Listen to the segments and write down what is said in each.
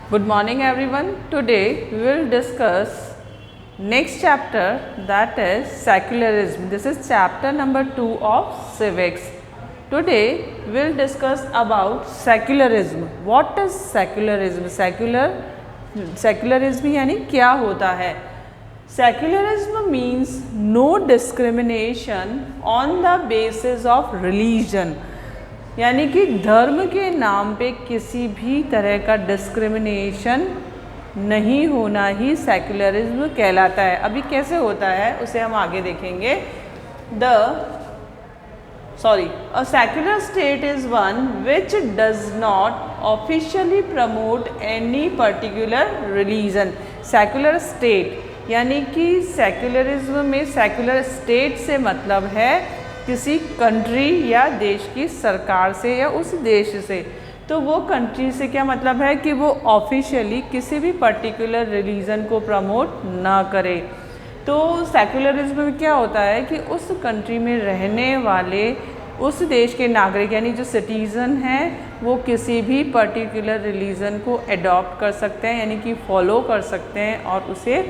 Good morning everyone. Today we will discuss next chapter, that is secularism. This is chapter number 2 of civics. Today we will discuss about secularism. What is secularism? Secularism यानी क्या होता है? Secularism means no discrimination on the basis of religion. यानी कि धर्म के नाम पे किसी भी तरह का डिस्क्रिमिनेशन नहीं होना ही सेक्युलरिज्म कहलाता है. अभी कैसे होता है उसे हम आगे देखेंगे. A secular state is one which does not officially promote any particular religion. Secular state यानी कि सेक्युलरिज्म में सेक्युलर स्टेट से मतलब है किसी कंट्री या देश की सरकार से या उस देश से. तो वो कंट्री से क्या मतलब है कि वो ऑफिशियली किसी भी पर्टिकुलर रिलीजन को प्रमोट ना करे. तो सेक्युलरिज्म में क्या होता है कि उस कंट्री में रहने वाले उस देश के नागरिक यानी जो सिटीज़न हैं वो किसी भी पर्टिकुलर रिलीजन को एडॉप्ट कर सकते हैं यानी कि फॉलो कर सकते हैं और उसे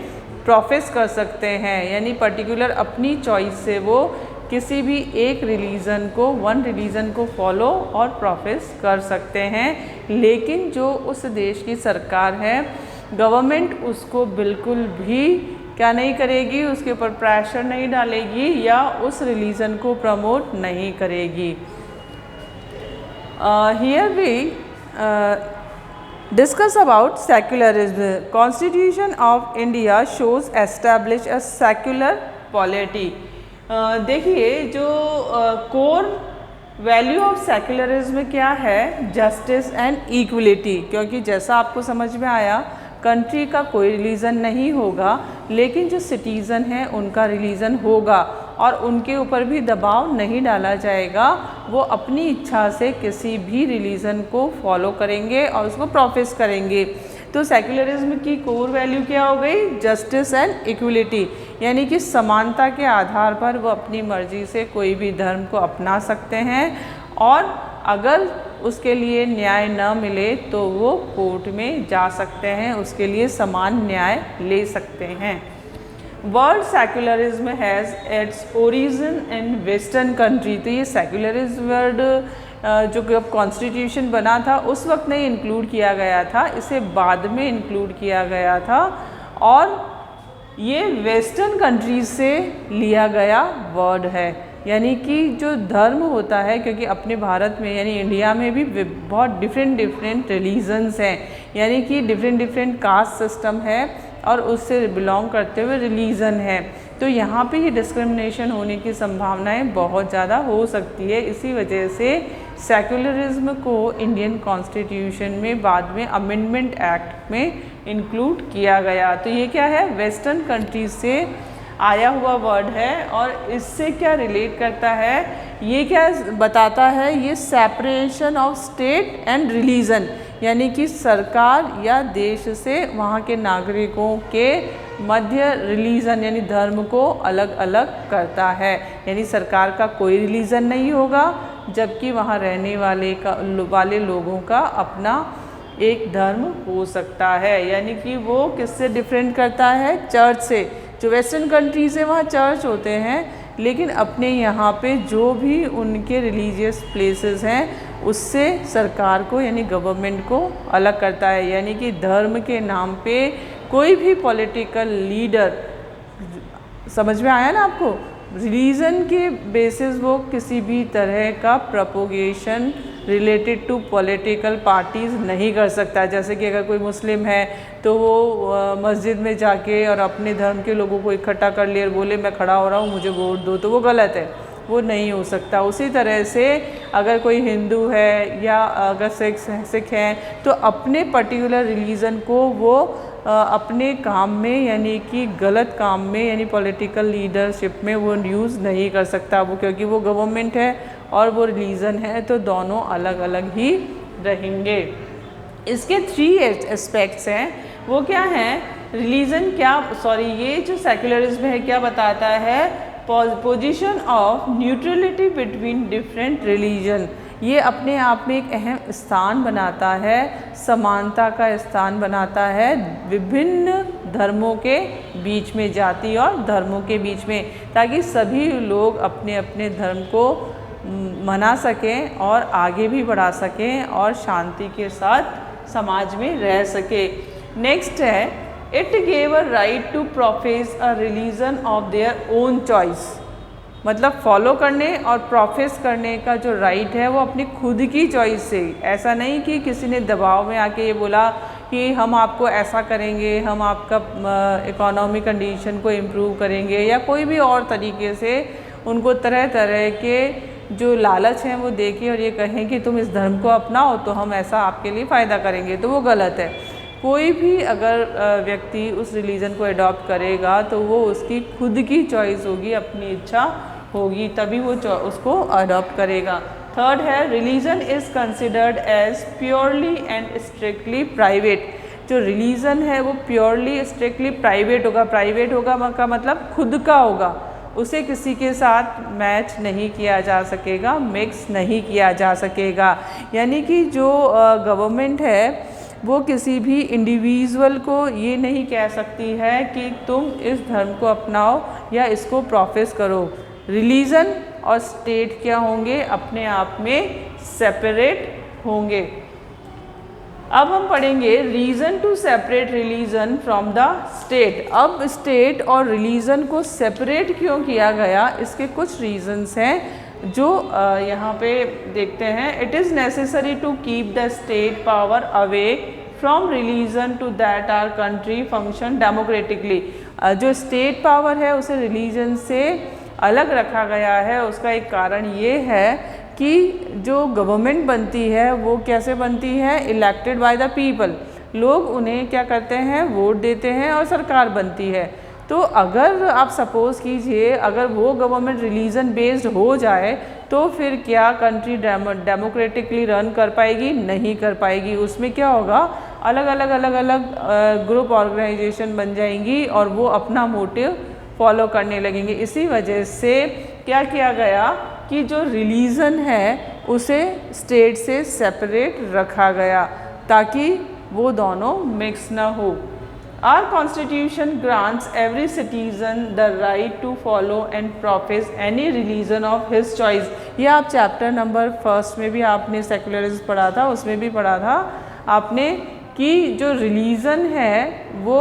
प्रोफेस कर सकते हैं. यानी पर्टिकुलर अपनी चॉइस से वो किसी भी एक वन रिलीजन को फॉलो और प्रोफेस कर सकते हैं. लेकिन जो उस देश की सरकार है, गवर्नमेंट उसको बिल्कुल भी क्या नहीं करेगी, उसके ऊपर प्रेशर नहीं डालेगी या उस रिलीजन को प्रमोट नहीं करेगी. Here we discuss about secularism. Constitution of India shows establish a secular polity. देखिए जो कोर वैल्यू ऑफ सेक्युलरिज्म क्या है, जस्टिस एंड इक्वलिटी. क्योंकि जैसा आपको समझ में आया कंट्री का कोई रिलीजन नहीं होगा लेकिन जो सिटीज़न हैं उनका रिलीजन होगा और उनके ऊपर भी दबाव नहीं डाला जाएगा. वो अपनी इच्छा से किसी भी रिलीजन को फॉलो करेंगे और उसको प्रोफेस करेंगे. तो सेक्युलरिज्म की कोर वैल्यू क्या हो गई, जस्टिस एंड इक्वलिटी. यानी कि समानता के आधार पर वो अपनी मर्जी से कोई भी धर्म को अपना सकते हैं और अगर उसके लिए न्याय न मिले तो वो कोर्ट में जा सकते हैं, उसके लिए समान न्याय ले सकते हैं. Word secularism has its origin in western country. तो ये सेक्युलरिज्म वर्ड जो जब कॉन्स्टिट्यूशन बना था उस वक्त नहीं इंक्लूड किया गया था, इसे बाद में इंक्लूड किया गया था और ये वेस्टर्न कंट्रीज से लिया गया वर्ड है. यानी कि जो धर्म होता है, क्योंकि अपने भारत में यानी इंडिया में भी बहुत डिफरेंट रिलीजन्स हैं, यानी कि डिफरेंट कास्ट सिस्टम है और उससे बिलोंग करते हुए रिलीजन है. तो यहाँ पे ये डिस्क्रिमिनेशन होने की संभावनाएं बहुत ज़्यादा हो सकती है. इसी वजह से सेक्युलरिज्म को इंडियन कॉन्स्टिट्यूशन में बाद में अमेंडमेंट एक्ट में इंक्लूड किया गया. तो ये क्या है, वेस्टर्न कंट्रीज से आया हुआ वर्ड है और इससे क्या रिलेट करता है, ये क्या बताता है, ये separation of state and religion. यानी कि सरकार या देश से वहाँ के नागरिकों के मध्य रिलीजन यानी धर्म को अलग अलग करता है. यानी सरकार का कोई रिलीजन नहीं होगा जबकि वहाँ रहने वाले लोगों का अपना एक धर्म हो सकता है. यानी कि वो किससे डिफरेंट करता है, चर्च से. जो वेस्टर्न कंट्रीज है वहाँ चर्च होते हैं लेकिन अपने यहाँ पे जो भी उनके रिलीजियस प्लेसेस हैं उससे सरकार को यानी गवर्नमेंट को अलग करता है. यानी कि धर्म के नाम पे कोई भी पॉलिटिकल लीडर, समझ में आया ना आपको, रिलीजन के बेसिस वो किसी भी तरह का propagation related to political parties नहीं कर सकता. जैसे कि अगर कोई मुस्लिम है तो वो मस्जिद में जाके और अपने धर्म के लोगों को इकट्ठा कर लिए और बोले मैं खड़ा हो रहा हूँ मुझे वोट दो, तो वो गलत है, वो नहीं हो सकता. उसी तरह से अगर कोई हिंदू है या अगर सिख हैं तो अपने पर्टिकुलर रिलीजन को वो अपने काम में यानी कि गलत काम में यानी पॉलिटिकल लीडरशिप में वो यूज़ नहीं कर सकता. वो क्योंकि वो गवर्नमेंट है और वो रिलीजन है तो दोनों अलग अलग ही रहेंगे. इसके 3 एस्पेक्ट्स हैं. वो क्या हैं, रिलीजन ये जो सेक्युलरिज्म है क्या बताता है, position of neutrality between different religion. ये अपने आप में एक अहम स्थान बनाता है, समानता का स्थान बनाता है विभिन्न धर्मों के बीच में, जाति और धर्मों के बीच में, ताकि सभी लोग अपने अपने धर्म को मना सकें और आगे भी बढ़ा सकें और शांति के साथ समाज में रह सके। नेक्स्ट है, it gave a right to profess a religion of their own choice. मतलब फॉलो करने और प्रोफेस करने का जो राइट है वो अपनी खुद की चॉइस से, ऐसा नहीं कि किसी ने दबाव में आके ये बोला कि हम आपको ऐसा करेंगे, हम आपका इकोनॉमिक कंडीशन को इम्प्रूव करेंगे, या कोई भी और तरीके से उनको तरह तरह के जो लालच हैं वो देके और ये कहें कि तुम इस धर्म को अपनाओ तो हम ऐसा आपके लिए फ़ायदा करेंगे, तो वो गलत है। कोई भी अगर व्यक्ति उस रिलीजन को अडॉप्ट करेगा तो वो उसकी खुद की चॉइस होगी, अपनी इच्छा होगी, तभी वो उसको अडॉप्ट करेगा। थर्ड है, religion is considered as purely and strictly private. जो रिलीजन है वो प्योरली स्ट्रिक्टली प्राइवेट होगा। प्राइवेट होगा का मतलब खुद का होगा, उसे किसी के साथ मैच नहीं किया जा सकेगा, मिक्स नहीं किया जा सकेगा। यानी कि जो गवर्नमेंट है वो किसी भी इंडिविजुअल को ये नहीं कह सकती है कि तुम इस धर्म को अपनाओ या इसको प्रोफेस करो। रिलीजन और स्टेट क्या होंगे, अपने आप में सेपरेट होंगे। अब हम पढ़ेंगे reason to separate religion from the state. अब स्टेट और रिलीजन को सेपरेट क्यों किया गया, इसके कुछ रीजंस हैं जो यहाँ पे देखते हैं। It is necessary to keep the state power away from religion to that our country function democratically. जो स्टेट पावर है उसे रिलीजन से अलग रखा गया है। उसका एक कारण ये है कि जो गवर्नमेंट बनती है वो कैसे बनती है, इलेक्टेड बाय द पीपल। लोग उन्हें क्या करते हैं, वोट देते हैं और सरकार बनती है। तो अगर आप सपोज़ कीजिए अगर वो गवर्नमेंट रिलीजन बेस्ड हो जाए तो फिर क्या कंट्री डेमोक्रेटिकली रन कर पाएगी? नहीं कर पाएगी। उसमें क्या होगा, अलग अलग ग्रुप ऑर्गेनाइजेशन बन जाएंगी और वो अपना मोटिव फॉलो करने लगेंगे। इसी वजह से क्या किया गया कि जो रिलीजन है उसे स्टेट से सेपरेट रखा गया ताकि वो दोनों मिक्स ना हो। Our Constitution grants every citizen the right to follow and profess any religion of his choice। ये आप चैप्टर नंबर 1 में भी आपने सेकुलरिज्म पढ़ा था, उसमें भी पढ़ा था आपने कि जो रिलीजन है वो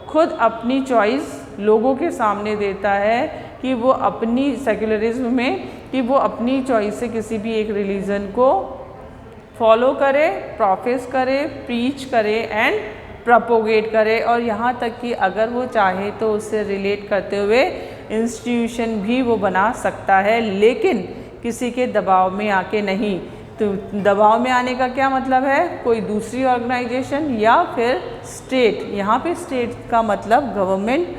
खुद अपनी चॉइस लोगों के सामने देता है कि वो अपनी सेकुलरिज्म में कि वो अपनी चॉइस से किसी भी एक रिलीजन को फॉलो करे, प्रोफेस करे, प्रीच करे एंड प्रोपोगेट करे। और यहाँ तक कि अगर वो चाहे तो उससे रिलेट करते हुए इंस्टीट्यूशन भी वो बना सकता है, लेकिन किसी के दबाव में आके नहीं। तो दबाव में आने का क्या मतलब है, कोई दूसरी ऑर्गेनाइजेशन या फिर स्टेट। यहाँ पे स्टेट का मतलब गवर्नमेंट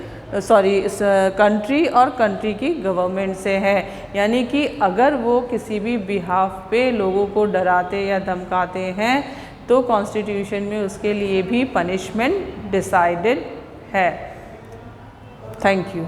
कंट्री और कंट्री की गवर्नमेंट से है। यानी कि अगर वो किसी भी बिहाफ पे लोगों को डराते या धमकाते हैं तो कॉन्स्टिट्यूशन में उसके लिए भी पनिशमेंट डिसाइडेड है। Thank you.